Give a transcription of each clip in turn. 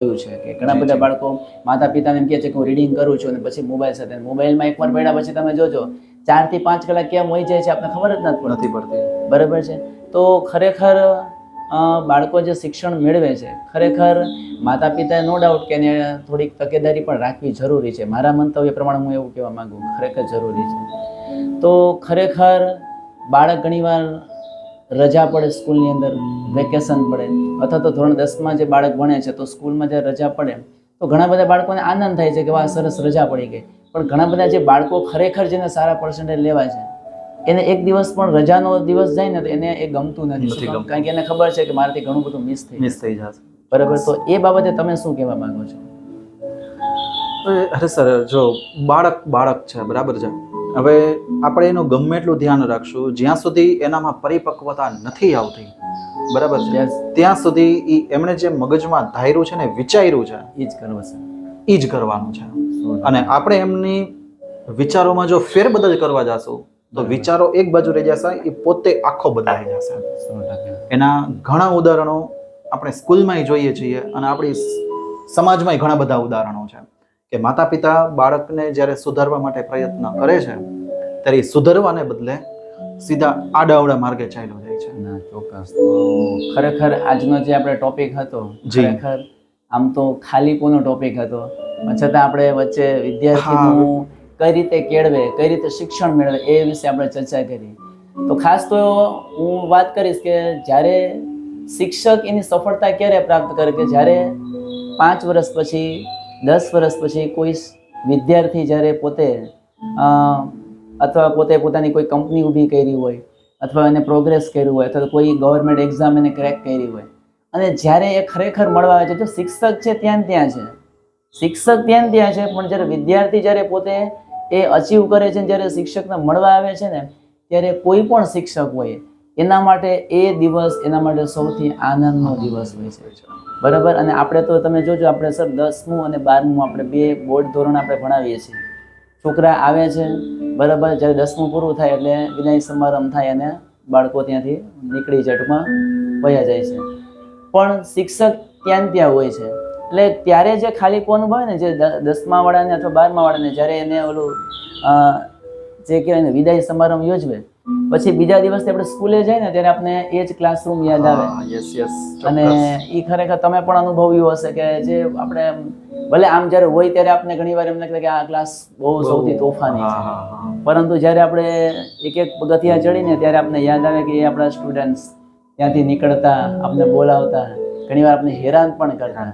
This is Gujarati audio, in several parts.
જોયું છે કે ઘણા બધા બાળકો માતા પિતાને એમ કહે છે કે હું રીડિંગ કરું છું અને પછી મોબાઈલ સાથે મોબાઈલમાં એકવાર પડ્યા પછી તમે જોજો 4 થી 5 કલાક કેમ હોય જાય છે આપણે ખબર જ નથી પડતી. બરાબર છે. તો ખરેખર બાળકો જે શિક્ષણ મેળવે છે ખરેખર માતા પિતાએ નો ડાઉટ કે એને થોડીક તકેદારી પણ રાખવી જરૂરી છે. મારા મંતવ્ય પ્રમાણે હું એવું કહેવા માંગુ ખરેખર જરૂરી છે. તો ખરેખર બાળક ઘણીવાર રજા પડે સ્કૂલની અંદર વેકેશન પડે અથવા તો ધોરણ 10માં જે બાળક ભણે છે તો સ્કૂલમાં જે રજા પડે તો ઘણા બધા બાળકોને આનંદ થાય છે કે વાહ સરસ રજા પડી ગઈ. પણ ઘણા બધા જે બાળકો ખરેખર જેને સારા પર્સન્ટેજ લેવા છે એને એક દિવસ પણ રજાનો દિવસ જાય ને તો એને એ ગમતું નથી. કારણ કે એને ખબર છે કે મારાથી ઘણું બધું મિસ થઈ જશે. બરાબર. તો એ બાબતે તમે શું કહેવા માંગો છો? અરે સર, જો બાળક છે, બરાબર છે, હવે આપણે એનું ગમે એટલું ધ્યાન રાખશું, જ્યાં સુધી એનામાં પરિપક્વતા નથી આવતી, બરાબર છે, ત્યાં સુધી એમણે જે મગજમાં ધાર્યું છે ને વિચાર્યું છે એ જ કરવાનું છે. અને આપણે એમની વિચારોમાં જો ફેરબદલ કરવા જશું તો વિચારો એક બાજુ રહી જશે, એ પોતે આખો બદલાઈ જશે. એના ઘણા ઉદાહરણો આપણે સ્કૂલમાં જોઈએ છીએ અને આપણી સમાજમાં ઘણા બધા ઉદાહરણો છે કે માતા પિતા બાળકને જ્યારે સુધારવા માટે પ્રયત્ન કરે છે ત્યારે સુધારવાને બદલે સીધા આડાઅવળા માર્ગે ચાલ્યો જાય છે. ના, ચોક્કસ. તો ખરેખર આજનો જે આપણે ટોપિક હતો ખરેખર આમ તો ખાલીપોનો ટોપિક હતો, છતાં આપણે વચ્ચે વિદ્યાર્થીનું કઈ રીતે કેળવે, કઈ રીતે શિક્ષણ મેળવે એ વિશે આપણે ચર્ચા કરી. તો ખાસ તો હું વાત કરીશ કે જ્યારે શિક્ષક એની સફળતા ક્યારે પ્રાપ્ત કરે કે જ્યારે 5 વર્ષ પછી 10 વર્ષ પછી કોઈ વિદ્યાર્થી જ્યારે પોતે અથવા પોતે પોતાની કોઈ કંપની ઊભી કરી હોય અથવા એને પ્રોગ્રેસ કર્યું હોય અથવા કોઈ ગવર્મેન્ટ એક્ઝામ એને ક્રેક કરી હોય અને જ્યારે એ ખરેખર મળવા આવે છે તો શિક્ષક છે ત્યાં છે, શિક્ષક ત્યાં છે, પણ જ્યારે વિદ્યાર્થી જ્યારે પોતે એ અચીવ કરે છે, જ્યારે શિક્ષકને મળવા આવે છે ને ત્યારે કોઈ પણ શિક્ષક હોય એના માટે એ દિવસ એના માટે સૌથી આનંદનો દિવસ હોય છે. બરાબર. અને આપણે તો તમે જોજો આપણે સર 10મું અને 12મું આપણે 2 બોર્ડ ધોરણ આપણે ભણાવીએ છીએ. છોકરા આવે છે, બરાબર, જ્યારે 10મું પૂરું થાય એટલે વિદાય સમારંભ થાય અને બાળકો ત્યાંથી નીકળી જાય, ટૂંકમાં વયા જાય છે. પણ શિક્ષક ત્યાં હોય છે એટલે ત્યારે જે ખાલીપો અનુભવે ને જે 10મા વાળાને અથવા 12મા વાળાને જ્યારે એને ઓલું જે કહેવાય ને વિદાય સમારંભ યોજવે પછી બીજા દિવસે આપણે સ્કૂલે જાય ને ત્યારે આપણે એ જ ક્લાસરૂમ યાદ આવે. અને એ ખરેખર તમે પણ અનુભવ્યું હશે કે જે આપણે ભલે આમ જ્યારે હોય ત્યારે આપણે ઘણી વાર એમ લાગે કે આ ક્લાસ બહુ સૌથી તોફાની છે, પરંતુ જ્યારે આપણે એક એક પગથિયા ચડીને ત્યારે આપણે યાદ આવે કે એ આપણા સ્ટુડન્ટ્સ ત્યાંથી નીકળતા આપણે બોલાવતા, ઘણીવાર આપણે હેરાન પણ કરતા.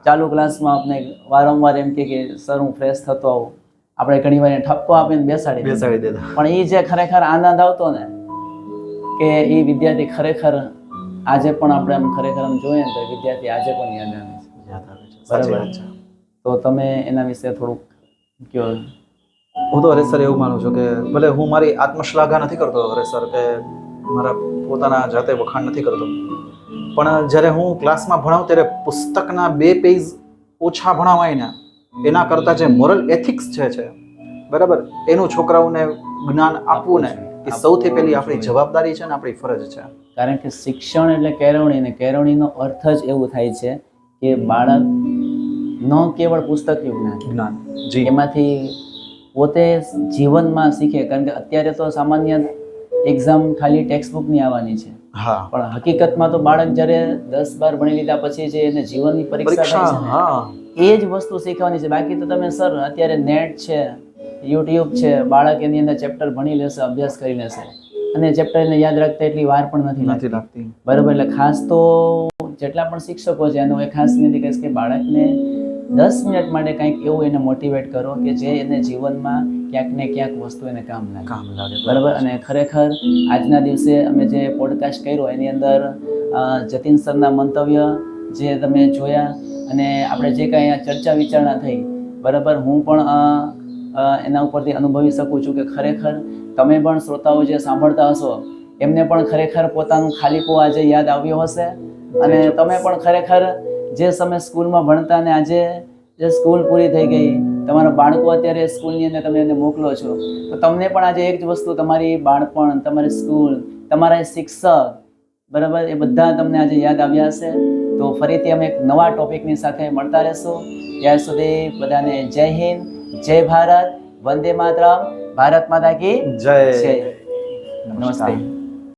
ચાલુ ક્લાસમાં આપણે વારંવાર એમ કે સર હું ફ્રેશ થતો આવું, આપણે ઘણીવાર ઠપકો આપીને બેસાડી દેતા. પણ એ જે ખરેખર આનંદ આવતો ને કે એ વિદ્યાર્થી ખરેખર આજે પણ આપણે આમ ખરેખર આમ જોઈએ ને તો વિદ્યાર્થી આજે પણ યાદ આવે છે. બરાબર છે. તો તમે એના વિશે થોડુંક કહો. હું તો હરેશ સર એવું માનું છું કે ભલે હું મારી આત્મશ્લાઘા નથી કરતો હરેશ સર, કે મારા પોતાના જાતે વખાણ નથી કરતો, પણ જ્યારે હું ક્લાસમાં ભણાવું ત્યારે પુસ્તકના 2 પેજ ઓછા ભણાવાય ને એના કરતાં જે મોરલ એથિક્સ છે, બરાબર, એનું છોકરાઓને જ્ઞાન આપવું ને એ સૌથી પહેલી આપણી જવાબદારી છે ને આપણી ફરજ છે. કારણ કે શિક્ષણ એટલે કેળવણી, ને કેળવણીનો અર્થ જ એવું થાય છે કે બાળક ન કેવળ પુસ્તકીય જ્ઞાન એમાંથી પોતે જીવનમાં શીખે. કારણ કે અત્યારે તો સામાન્ય એક્ઝામ ખાલી ટેક્સ્ટ બુકની આવવાની છે, પણ હકીકતમાં તો બાળક જ્યારે 10-12 ભણી લીધા પછી જે એને જીવનની પરીક્ષા થાય છે એ જ વસ્તુ શીખવાની છે. બાકી તો તમે સર અત્યારે નેટ છે, યુટ્યુબ છે, બાળક એની અંદર ચેપ્ટર ભણી લેશે, અભ્યાસ કરી લેશે અને ચેપ્ટર એને યાદ રાખતા એટલી વાર પણ નથી લાગતી. બરાબર. એટલે ખાસ તો જેટલા પણ શિક્ષકો છે એનો એ ખાસ વિનંતી કહીશ કે બાળકને 10 મિનિટ માટે કંઈક એવું એને મોટિવેટ કરો કે જે એને જીવનમાં ક્યાંક ને ક્યાંક વસ્તુ એને કામ લાગે. બરાબર. અને ખરેખર આજના દિવસે અમે જે પોડકાસ્ટ કર્યો એની અંદર જતીન સરના મંતવ્ય જે તમે જોયા અને આપણે જે કાંઈ ચર્ચા વિચારણા થઈ, બરાબર, હું પણ એના ઉપરથી અનુભવી શકું છું કે ખરેખર તમે પણ શ્રોતાઓ જે સાંભળતા હશો એમને પણ ખરેખર પોતાનું ખાલીપો આજે યાદ આવ્યો હશે. અને તમે પણ ખરેખર જે સમય સ્કૂલમાં ભણતા અને આજે જે સ્કૂલ પૂરી થઈ ગઈ, તમારા બાળકો અત્યારે સ્કૂલની અંદર તમે એને મોકલો છો, તો તમને પણ આજે એક જ વસ્તુ તમારી બાળપણ, તમારી સ્કૂલ, તમારા શિક્ષક, બરાબર, એ બધા તમને આજે યાદ આવ્યા હશે. તો ફરીથી અમે એક નવા ટોપિકની સાથે મળતા રહેશું. ત્યાર સુધી બધાને જય હિન્દ, જય ભારત, વંદે માતરમ, ભારત માતા કી જય. જય. નમસ્તે.